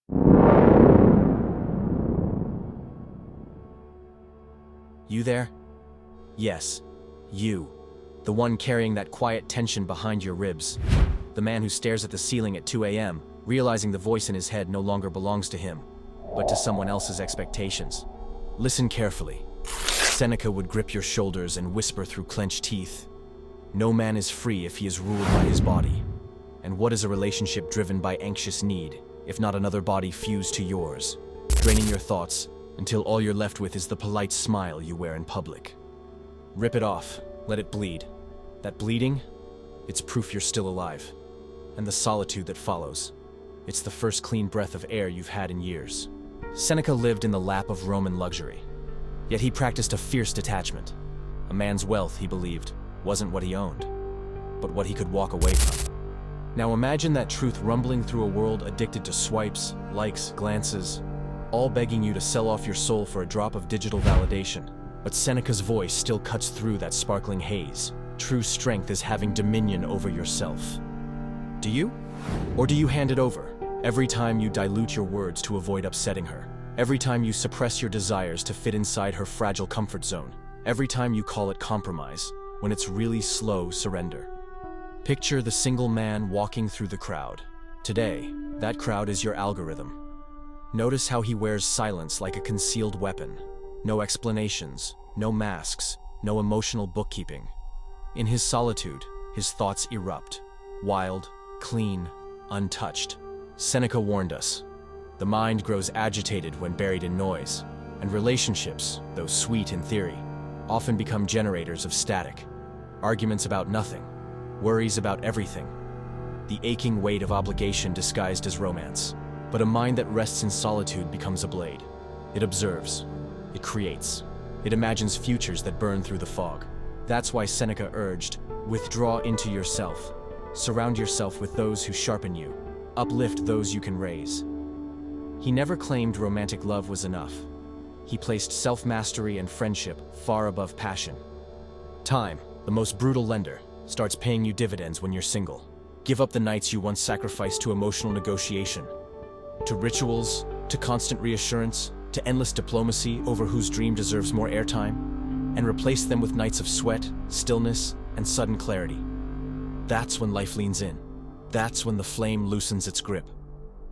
You there? Yes, you. The one carrying that quiet tension behind your ribs. The man who stares at the ceiling at 2 a.m., realizing the voice in his head no longer belongs to him, but to someone else's expectations. Listen carefully. Seneca would grip your shoulders and whisper through clenched teeth. No man is free if he is ruled by his body. And what is a relationship driven by anxious need, if not another body fused to yours, draining your thoughts until all you're left with is the polite smile you wear in public? Rip it off, let it bleed. That bleeding, it's proof you're still alive. And the solitude that follows, it's the first clean breath of air you've had in years. Seneca lived in the lap of Roman luxury, yet he practiced a fierce detachment. A man's wealth, he believed, wasn't what he owned, but what he could walk away from. Now imagine that truth rumbling through a world addicted to swipes, likes, glances, all begging you to sell off your soul for a drop of digital validation. But Seneca's voice still cuts through that sparkling haze. True strength is having dominion over yourself. Do you? Or do you hand it over? Every time you dilute your words to avoid upsetting her. Every time you suppress your desires to fit inside her fragile comfort zone. Every time you call it compromise, when it's really slow surrender. Picture the single man walking through the crowd. Today, that crowd is your algorithm. Notice how he wears silence like a concealed weapon. No explanations, no masks, no emotional bookkeeping. In his solitude, his thoughts erupt. Wild, clean, untouched. Seneca warned us. The mind grows agitated when buried in noise, and relationships, though sweet in theory, often become generators of static. Arguments about nothing, worries about everything. The aching weight of obligation disguised as romance. But a mind that rests in solitude becomes a blade. It observes. It creates. It imagines futures that burn through the fog. That's why Seneca urged, withdraw into yourself. Surround yourself with those who sharpen you. Uplift those you can raise. He never claimed romantic love was enough. He placed self-mastery and friendship far above passion. Time, the most brutal lender, starts paying you dividends when you're single. Give up the nights you once sacrificed to emotional negotiation, to rituals, to constant reassurance, to endless diplomacy over whose dream deserves more airtime, and replace them with nights of sweat, stillness, and sudden clarity. That's when life leans in. That's when the flame loosens its grip.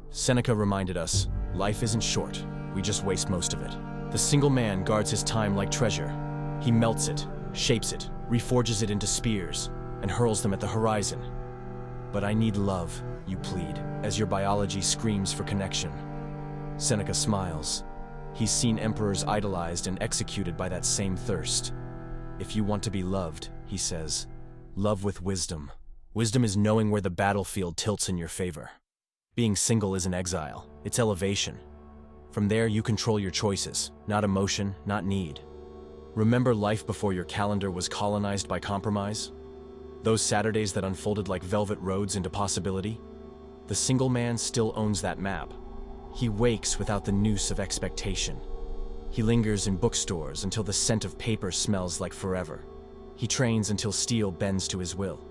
Seneca reminded us, life isn't short, we just waste most of it. The single man guards his time like treasure. He melts it, shapes it, reforges it into spears, and hurls them at the horizon. But I need love, you plead, as your biology screams for connection. Seneca smiles. He's seen emperors idolized and executed by that same thirst. If you want to be loved, he says, love with wisdom. Wisdom is knowing where the battlefield tilts in your favor. Being single isn't exile, it's elevation. From there, you control your choices, not emotion, not need. Remember life before your calendar was colonized by compromise? Those Saturdays that unfolded like velvet roads into possibility? The single man still owns that map. He wakes without the noose of expectation. He lingers in bookstores until the scent of paper smells like forever. He trains until steel bends to his will.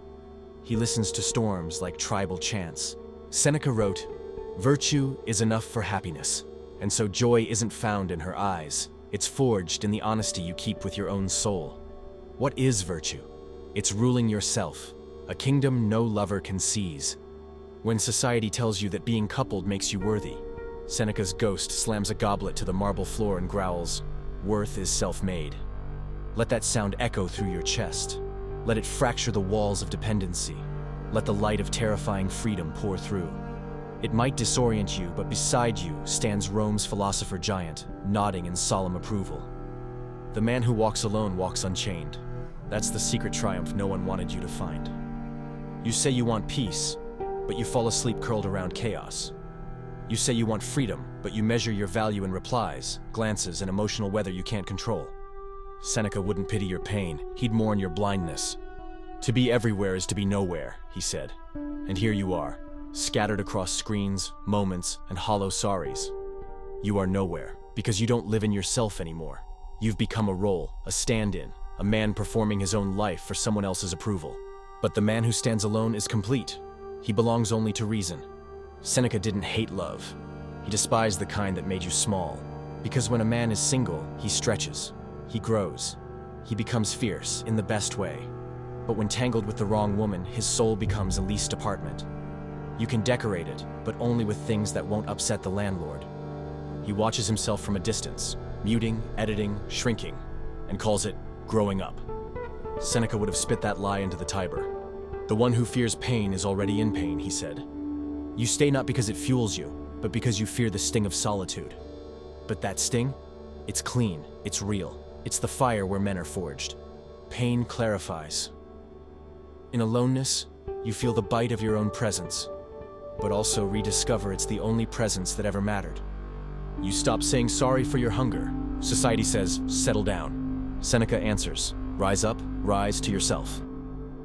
He listens to storms like tribal chants. Seneca wrote, "Virtue is enough for happiness, and so joy isn't found in her eyes. It's forged in the honesty you keep with your own soul." What is virtue? It's ruling yourself, a kingdom no lover can seize. When society tells you that being coupled makes you worthy, Seneca's ghost slams a goblet to the marble floor and growls, "Worth is self-made." Let that sound echo through your chest. Let it fracture the walls of dependency. Let the light of terrifying freedom pour through. It might disorient you, but beside you stands Rome's philosopher giant, nodding in solemn approval. The man who walks alone walks unchained. That's the secret triumph no one wanted you to find. You say you want peace, but you fall asleep curled around chaos. You say you want freedom, but you measure your value in replies, glances, and emotional weather you can't control. Seneca wouldn't pity your pain, he'd mourn your blindness. To be everywhere is to be nowhere, he said. And here you are, scattered across screens, moments, and hollow sorries. You are nowhere, because you don't live in yourself anymore. You've become a role, a stand-in, a man performing his own life for someone else's approval. But the man who stands alone is complete. He belongs only to reason. Seneca didn't hate love. He despised the kind that made you small. Because when a man is single, he stretches. He grows. He becomes fierce, in the best way. But when tangled with the wrong woman, his soul becomes a leased apartment. You can decorate it, but only with things that won't upset the landlord. He watches himself from a distance, muting, editing, shrinking, and calls it growing up. Seneca would have spit that lie into the Tiber. The one who fears pain is already in pain, he said. You stay not because it fuels you, but because you fear the sting of solitude. But that sting? It's clean, it's real. It's the fire where men are forged. Pain clarifies. In aloneness, you feel the bite of your own presence, but also rediscover it's the only presence that ever mattered. You stop saying sorry for your hunger. Society says, settle down. Seneca answers, rise up, rise to yourself.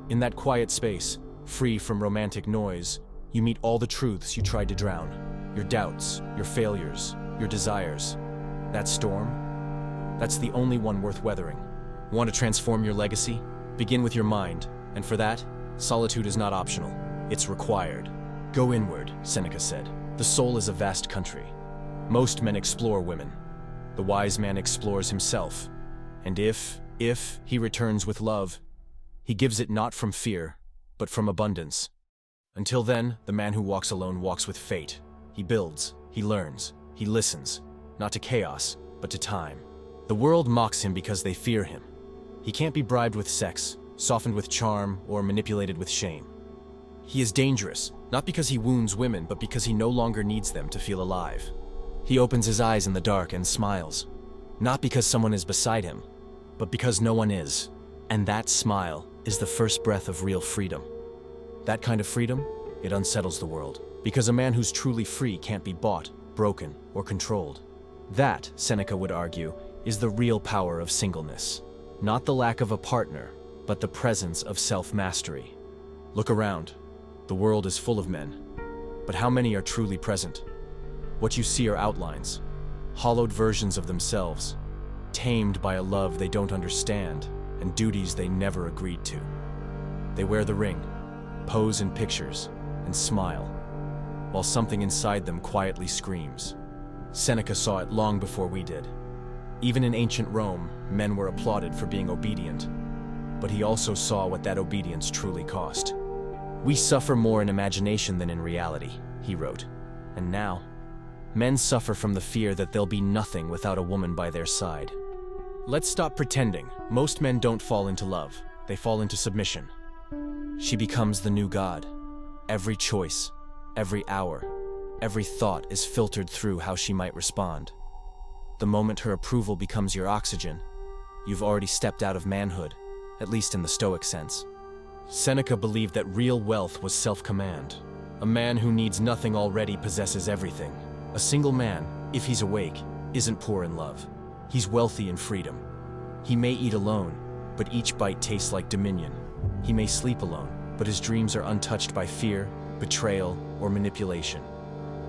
In that quiet space, free from romantic noise, you meet all the truths you tried to drown. Your doubts, your failures, your desires. That storm? That's the only one worth weathering. Want to transform your legacy? Begin with your mind, and for that, solitude is not optional. It's required. Go inward, Seneca said. The soul is a vast country. Most men explore women. The wise man explores himself. And if he returns with love, he gives it not from fear, but from abundance. Until then, the man who walks alone walks with fate. He builds, he learns, he listens, not to chaos, but to time. The world mocks him because they fear him. He can't be bribed with sex, softened with charm, or manipulated with shame. He is dangerous, not because he wounds women, but because he no longer needs them to feel alive. He opens his eyes in the dark and smiles, not because someone is beside him, but because no one is. And that smile is the first breath of real freedom. That kind of freedom, it unsettles the world, because a man who's truly free can't be bought, broken, or controlled. That, Seneca would argue, is the real power of singleness. Not the lack of a partner, but the presence of self-mastery. Look around. The world is full of men. But how many are truly present? What you see are outlines, hollowed versions of themselves, tamed by a love they don't understand and duties they never agreed to. They wear the ring, pose in pictures, and smile, while something inside them quietly screams. Seneca saw it long before we did. Even in ancient Rome, men were applauded for being obedient, but he also saw what that obedience truly cost. We suffer more in imagination than in reality, he wrote. And now, men suffer from the fear that they'll be nothing without a woman by their side. Let's stop pretending. Most men don't fall into love. They fall into submission. She becomes the new god. Every choice, every hour, every thought is filtered through how she might respond. The moment her approval becomes your oxygen, you've already stepped out of manhood, at least in the Stoic sense. Seneca believed that real wealth was self-command. A man who needs nothing already possesses everything. A single man, if he's awake, isn't poor in love. He's wealthy in freedom. He may eat alone, but each bite tastes like dominion. He may sleep alone, but his dreams are untouched by fear, betrayal, or manipulation.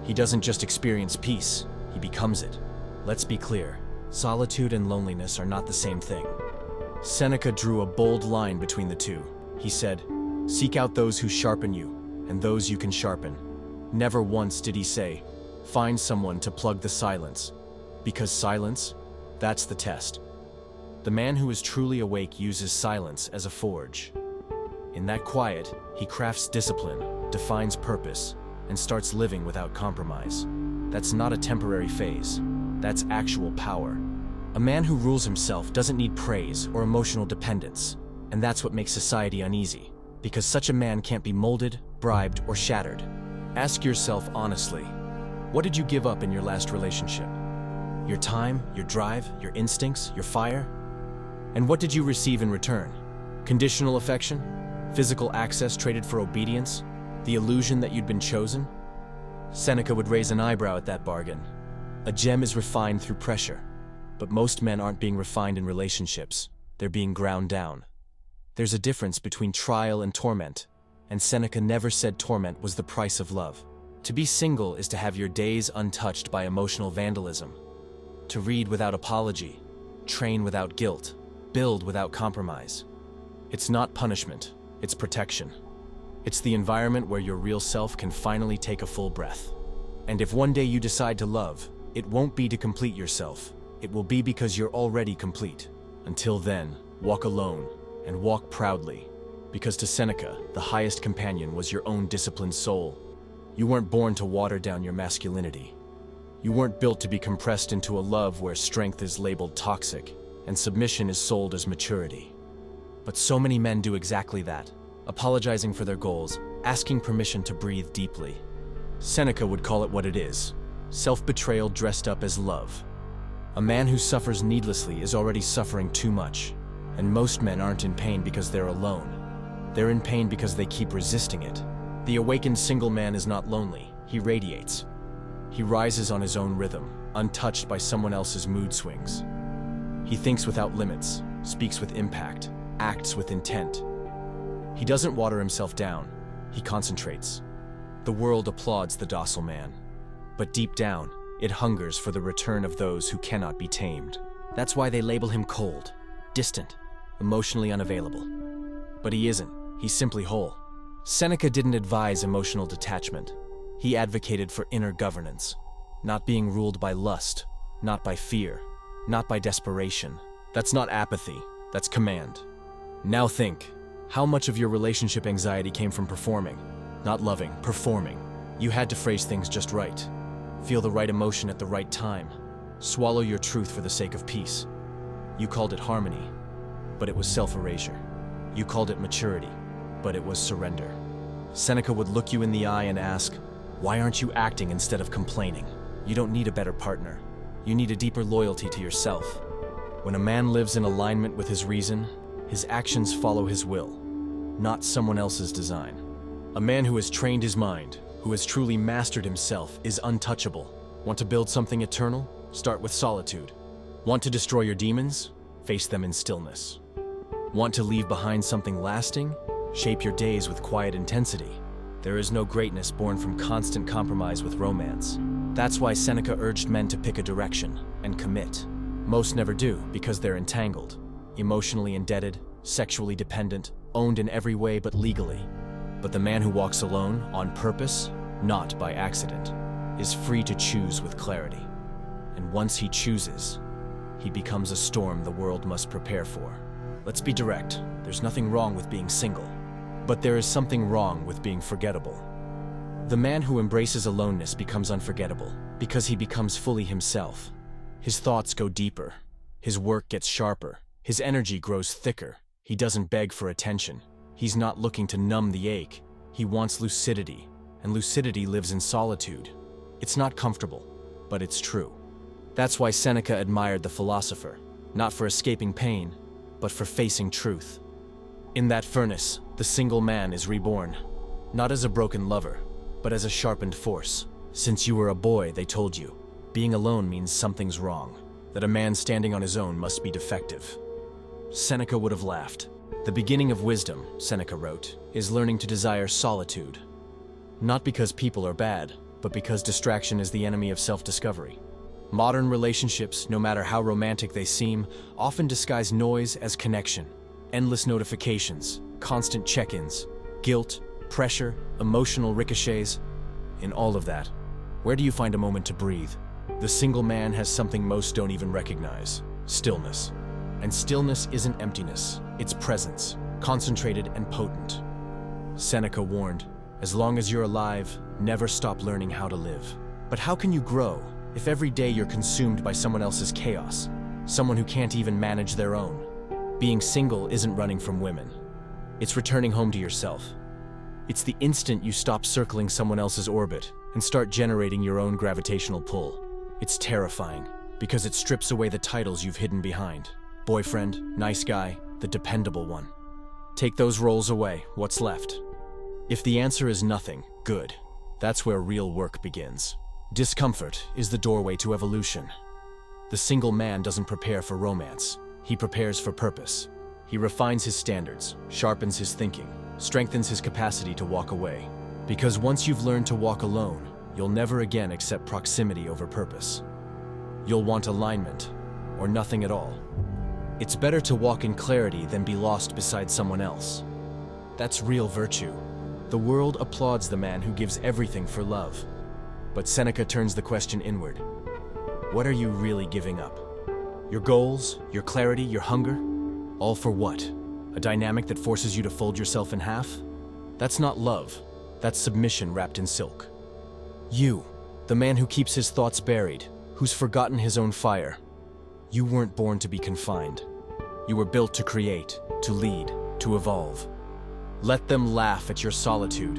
He doesn't just experience peace, he becomes it. Let's be clear, solitude and loneliness are not the same thing. Seneca drew a bold line between the two. He said, "Seek out those who sharpen you, and those you can sharpen." Never once did he say, "Find someone to plug the silence," because silence, that's the test. The man who is truly awake uses silence as a forge. In that quiet, he crafts discipline, defines purpose, and starts living without compromise. That's not a temporary phase. That's actual power. A man who rules himself doesn't need praise or emotional dependence, and that's what makes society uneasy, because such a man can't be molded, bribed, or shattered. Ask yourself honestly, what did you give up in your last relationship? Your time, your drive, your instincts, your fire? And what did you receive in return? Conditional affection? Physical access traded for obedience? The illusion that you'd been chosen? Seneca would raise an eyebrow at that bargain. A gem is refined through pressure, but most men aren't being refined in relationships. They're being ground down. There's a difference between trial and torment, and Seneca never said torment was the price of love. To be single is to have your days untouched by emotional vandalism, to read without apology, train without guilt, build without compromise. It's not punishment, it's protection. It's the environment where your real self can finally take a full breath. And if one day you decide to love, it won't be to complete yourself. It will be because you're already complete. Until then, walk alone and walk proudly. Because to Seneca, the highest companion was your own disciplined soul. You weren't born to water down your masculinity. You weren't built to be compressed into a love where strength is labeled toxic and submission is sold as maturity. But so many men do exactly that, apologizing for their goals, asking permission to breathe deeply. Seneca would call it what it is: self-betrayal dressed up as love. A man who suffers needlessly is already suffering too much, and most men aren't in pain because they're alone. They're in pain because they keep resisting it. The awakened single man is not lonely, he radiates. He rises on his own rhythm, untouched by someone else's mood swings. He thinks without limits, speaks with impact, acts with intent. He doesn't water himself down, he concentrates. The world applauds the docile man, but deep down, it hungers for the return of those who cannot be tamed. That's why they label him cold, distant, emotionally unavailable. But he isn't, he's simply whole. Seneca didn't advise emotional detachment. He advocated for inner governance, not being ruled by lust, not by fear, not by desperation. That's not apathy, that's command. Now think, how much of your relationship anxiety came from performing? Not loving, performing. You had to phrase things just right. Feel the right emotion at the right time. Swallow your truth for the sake of peace. You called it harmony, but it was self-erasure. You called it maturity, but it was surrender. Seneca would look you in the eye and ask, why aren't you acting instead of complaining? You don't need a better partner. You need a deeper loyalty to yourself. When a man lives in alignment with his reason, his actions follow his will, not someone else's design. A man who has trained his mind, who has truly mastered himself, is untouchable. Want to build something eternal? Start with solitude. Want to destroy your demons? Face them in stillness. Want to leave behind something lasting? Shape your days with quiet intensity. There is no greatness born from constant compromise with romance. That's why Seneca urged men to pick a direction and commit. Most never do because they're entangled, emotionally indebted, sexually dependent, owned in every way but legally. But the man who walks alone, on purpose, not by accident, is free to choose with clarity. And once he chooses, he becomes a storm the world must prepare for. Let's be direct, there's nothing wrong with being single. But there is something wrong with being forgettable. The man who embraces aloneness becomes unforgettable because he becomes fully himself. His thoughts go deeper, his work gets sharper, his energy grows thicker. He doesn't beg for attention. He's not looking to numb the ache. He wants lucidity, and lucidity lives in solitude. It's not comfortable, but it's true. That's why Seneca admired the philosopher, not for escaping pain, but for facing truth. In that furnace, the single man is reborn, not as a broken lover, but as a sharpened force. Since you were a boy, they told you, being alone means something's wrong, that a man standing on his own must be defective. Seneca would have laughed. The beginning of wisdom, Seneca wrote, is learning to desire solitude. Not because people are bad, but because distraction is the enemy of self-discovery. Modern relationships, no matter how romantic they seem, often disguise noise as connection. Endless notifications, constant check-ins, guilt, pressure, emotional ricochets. In all of that, where do you find a moment to breathe? The single man has something most don't even recognize: stillness. And stillness isn't emptiness, it's presence, concentrated and potent. Seneca warned, as long as you're alive, never stop learning how to live. But how can you grow if every day you're consumed by someone else's chaos, someone who can't even manage their own? Being single isn't running from women. It's returning home to yourself. It's the instant you stop circling someone else's orbit and start generating your own gravitational pull. It's terrifying because it strips away the titles you've hidden behind. Boyfriend, nice guy, the dependable one. Take those roles away, what's left? If the answer is nothing, good. That's where real work begins. Discomfort is the doorway to evolution. The single man doesn't prepare for romance. He prepares for purpose. He refines his standards, sharpens his thinking, strengthens his capacity to walk away. Because once you've learned to walk alone, you'll never again accept proximity over purpose. You'll want alignment, or nothing at all. It's better to walk in clarity than be lost beside someone else. That's real virtue. The world applauds the man who gives everything for love. But Seneca turns the question inward. What are you really giving up? Your goals, your clarity, your hunger? All for what? A dynamic that forces you to fold yourself in half? That's not love. That's submission wrapped in silk. You, the man who keeps his thoughts buried, who's forgotten his own fire. You weren't born to be confined. You were built to create, to lead, to evolve. Let them laugh at your solitude.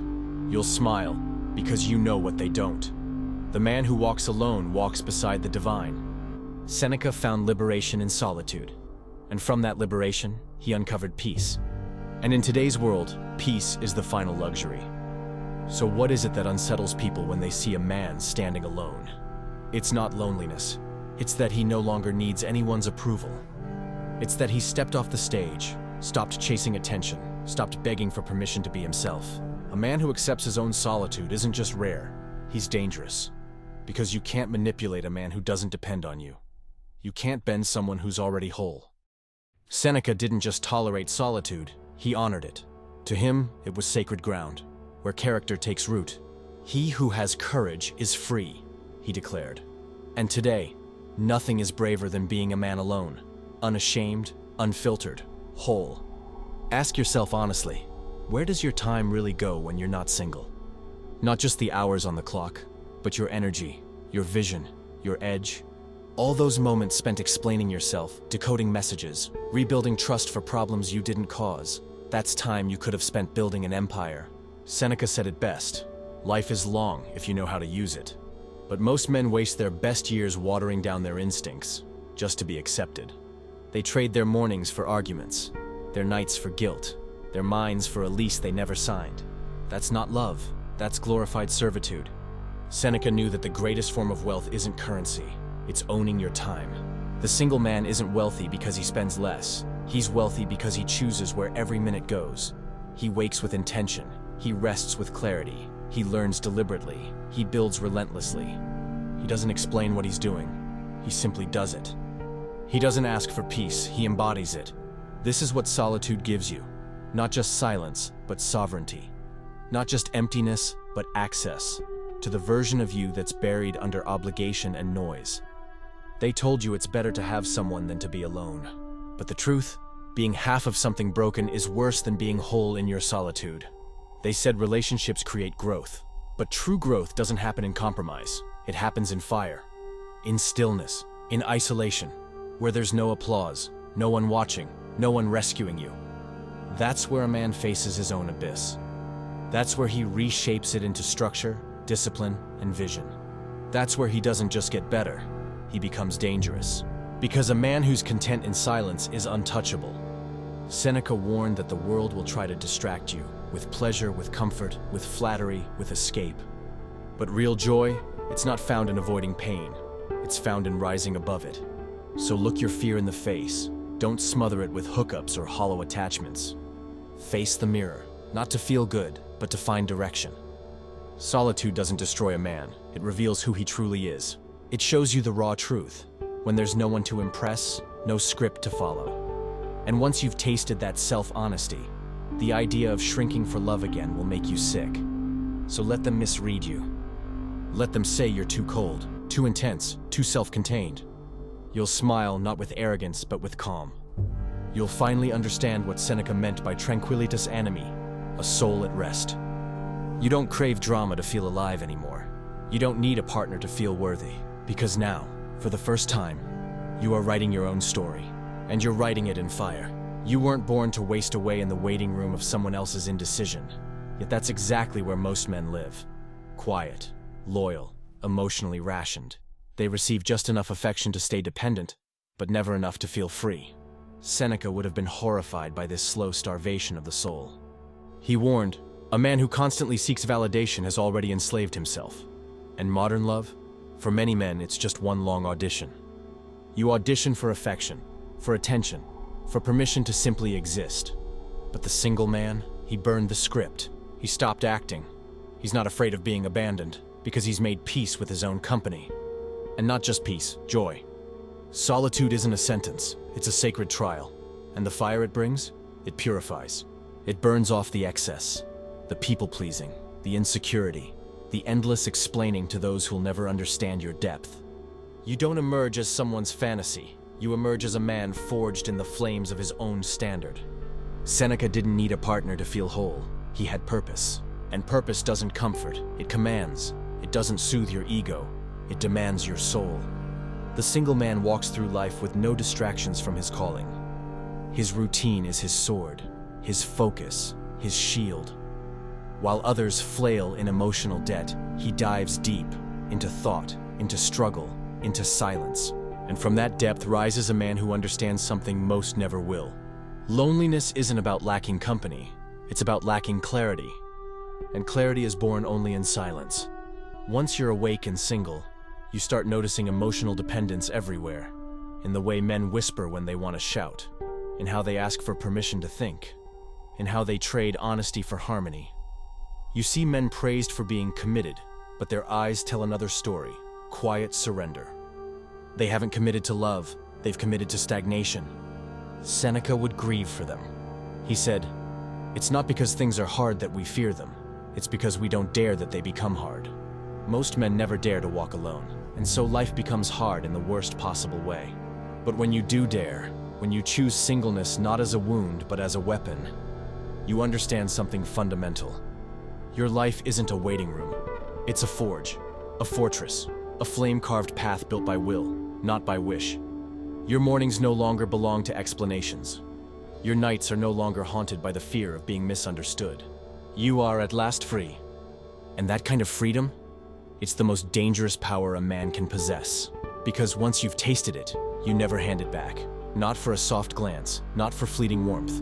You'll smile, because you know what they don't. The man who walks alone walks beside the divine. Seneca found liberation in solitude, and from that liberation, he uncovered peace. And in today's world, peace is the final luxury. So what is it that unsettles people when they see a man standing alone? It's not loneliness. It's that he no longer needs anyone's approval. It's that he stepped off the stage, stopped chasing attention, stopped begging for permission to be himself. A man who accepts his own solitude isn't just rare, he's dangerous. Because you can't manipulate a man who doesn't depend on you. You can't bend someone who's already whole. Seneca didn't just tolerate solitude, he honored it. To him, it was sacred ground, where character takes root. He who has courage is free, he declared. And today, nothing is braver than being a man alone, unashamed, unfiltered, whole. Ask yourself honestly, where does your time really go when you're not single? Not just the hours on the clock, but your energy, your vision, your edge. All those moments spent explaining yourself, decoding messages, rebuilding trust for problems you didn't cause. That's time you could have spent building an empire. Seneca said it best, life is long if you know how to use it. But most men waste their best years watering down their instincts, just to be accepted. They trade their mornings for arguments, their nights for guilt, their minds for a lease they never signed. That's not love, that's glorified servitude. Seneca knew that the greatest form of wealth isn't currency, it's owning your time. The single man isn't wealthy because he spends less. He's wealthy because he chooses where every minute goes. He wakes with intention, he rests with clarity, he learns deliberately, he builds relentlessly. He doesn't explain what he's doing, he simply does it. He doesn't ask for peace, he embodies it. This is what solitude gives you. Not just silence, but sovereignty. Not just emptiness, but access to the version of you that's buried under obligation and noise. They told you it's better to have someone than to be alone. But the truth, being half of something broken is worse than being whole in your solitude. They said relationships create growth, but true growth doesn't happen in compromise. It happens in fire, in stillness, in isolation, where there's no applause, no one watching, no one rescuing you. That's where a man faces his own abyss. That's where he reshapes it into structure, discipline, and vision. That's where he doesn't just get better, he becomes dangerous. Because a man who's content in silence is untouchable. Seneca warned that the world will try to distract you, with pleasure, with comfort, with flattery, with escape. But real joy, it's not found in avoiding pain, it's found in rising above it. So look your fear in the face. Don't smother it with hookups or hollow attachments. Face the mirror, not to feel good, but to find direction. Solitude doesn't destroy a man, it reveals who he truly is. It shows you the raw truth, when there's no one to impress, no script to follow. And once you've tasted that self-honesty, the idea of shrinking for love again will make you sick. So let them misread you. Let them say you're too cold, too intense, too self-contained. You'll smile not with arrogance, but with calm. You'll finally understand what Seneca meant by tranquillitas animi, a soul at rest. You don't crave drama to feel alive anymore. You don't need a partner to feel worthy, because now, for the first time, you are writing your own story, and you're writing it in fire. You weren't born to waste away in the waiting room of someone else's indecision, yet that's exactly where most men live. Quiet, loyal, emotionally rationed. They receive just enough affection to stay dependent, but never enough to feel free. Seneca would have been horrified by this slow starvation of the soul. He warned, a man who constantly seeks validation has already enslaved himself. And modern love? For many men, it's just one long audition. You audition for affection, for attention, for permission to simply exist. But the single man, he burned the script. He stopped acting. He's not afraid of being abandoned, because he's made peace with his own company. And not just peace, joy. Solitude isn't a sentence, it's a sacred trial. And the fire it brings, it purifies. It burns off the excess, the people-pleasing, the insecurity, the endless explaining to those who'll never understand your depth. You don't emerge as someone's fantasy. You emerge as a man forged in the flames of his own standard. Seneca didn't need a partner to feel whole. He had purpose. And purpose doesn't comfort, it commands. It doesn't soothe your ego, it demands your soul. The single man walks through life with no distractions from his calling. His routine is his sword, his focus, his shield. While others flail in emotional debt, he dives deep into thought, into struggle, into silence. And from that depth rises a man who understands something most never will. Loneliness isn't about lacking company, it's about lacking clarity. And clarity is born only in silence. Once you're awake and single, you start noticing emotional dependence everywhere. In the way men whisper when they want to shout, in how they ask for permission to think, in how they trade honesty for harmony. You see men praised for being committed, but their eyes tell another story, quiet surrender. They haven't committed to love, they've committed to stagnation. Seneca would grieve for them. He said, "It's not because things are hard that we fear them. It's because we don't dare that they become hard." Most men never dare to walk alone, and so life becomes hard in the worst possible way. But when you do dare, when you choose singleness not as a wound but as a weapon, you understand something fundamental. Your life isn't a waiting room. It's a forge, a fortress, a flame-carved path built by will, not by wish. Your mornings no longer belong to explanations. Your nights are no longer haunted by the fear of being misunderstood. You are at last free. And that kind of freedom, it's the most dangerous power a man can possess. Because once you've tasted it, you never hand it back. Not for a soft glance, not for fleeting warmth.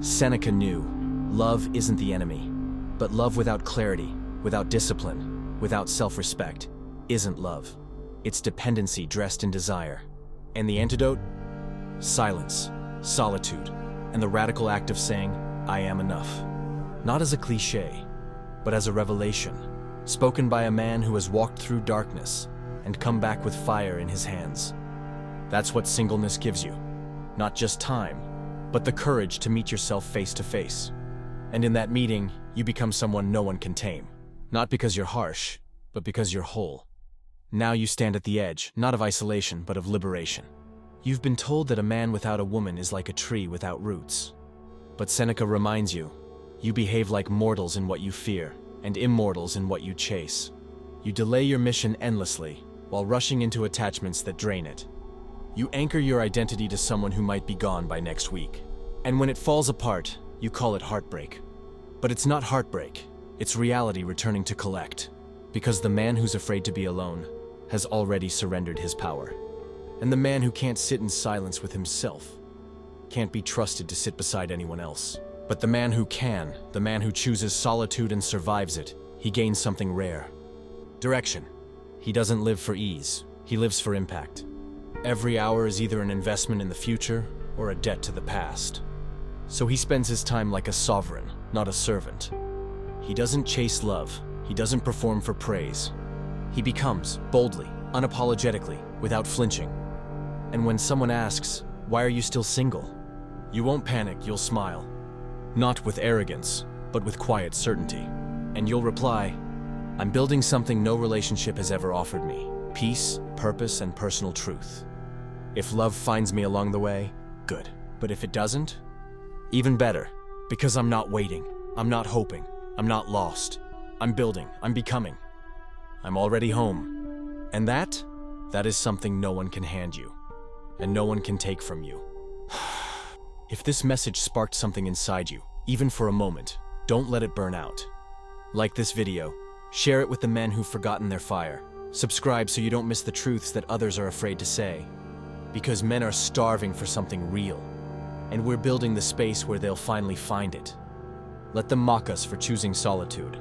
Seneca knew, love isn't the enemy. But love without clarity, without discipline, without self-respect, isn't love. It's dependency dressed in desire. And the antidote? Silence, solitude, and the radical act of saying, "I am enough." Not as a cliché, but as a revelation, spoken by a man who has walked through darkness and come back with fire in his hands. That's what singleness gives you. Not just time, but the courage to meet yourself face to face. And in that meeting, you become someone no one can tame. Not because you're harsh, but because you're whole. Now you stand at the edge, not of isolation, but of liberation. You've been told that a man without a woman is like a tree without roots. But Seneca reminds you, you behave like mortals in what you fear, and immortals in what you chase. You delay your mission endlessly, while rushing into attachments that drain it. You anchor your identity to someone who might be gone by next week. And when it falls apart, you call it heartbreak. But it's not heartbreak, it's reality returning to collect. Because the man who's afraid to be alone has already surrendered his power. And the man who can't sit in silence with himself can't be trusted to sit beside anyone else. But the man who can, the man who chooses solitude and survives it, he gains something rare. Direction. He doesn't live for ease, he lives for impact. Every hour is either an investment in the future or a debt to the past. So he spends his time like a sovereign, not a servant. He doesn't chase love, he doesn't perform for praise. He becomes, boldly, unapologetically, without flinching. And when someone asks, "Why are you still single?" you won't panic, you'll smile. Not with arrogance, but with quiet certainty. And you'll reply, "I'm building something no relationship has ever offered me. Peace, purpose, and personal truth. If love finds me along the way, good. But if it doesn't, even better. Because I'm not waiting, I'm not hoping, I'm not lost. I'm building, I'm becoming. I'm already home." And that is something no one can hand you, and no one can take from you. If this message sparked something inside you, even for a moment, don't let it burn out. Like this video, share it with the men who've forgotten their fire. Subscribe so you don't miss the truths that others are afraid to say. Because men are starving for something real, and we're building the space where they'll finally find it. Let them mock us for choosing solitude.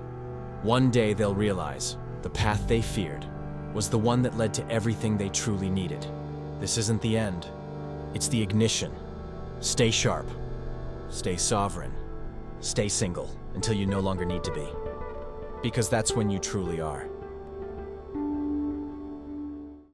One day they'll realize the path they feared was the one that led to everything they truly needed. This isn't the end, it's the ignition. Stay sharp, stay sovereign, stay single until you no longer need to be. Because that's when you truly are.